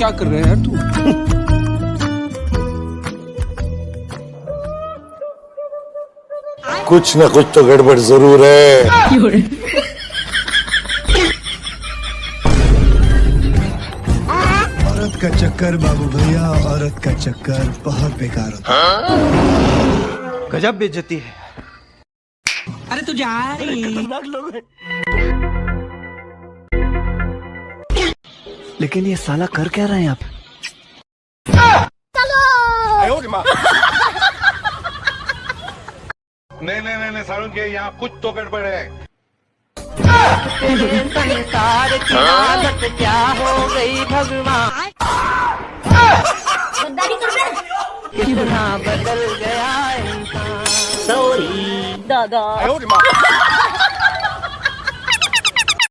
क्या कर रहा है यार तू? कुछ ना कुछ तो गड़बड़ जरूर है। औरत का चक्कर बाबू भैया, औरत का चक्कर बहुत बेकार होता है। गजब बेइज्जती है। अरे तू जा लेकिन ये साला कर क्या रहे हैं आप? नहीं सारुण के यहाँ कुछ तो गड़बड़ है। संसार की हालत क्या हो गई भगवान, कितना बदल गया इंसान। सॉरी दादा।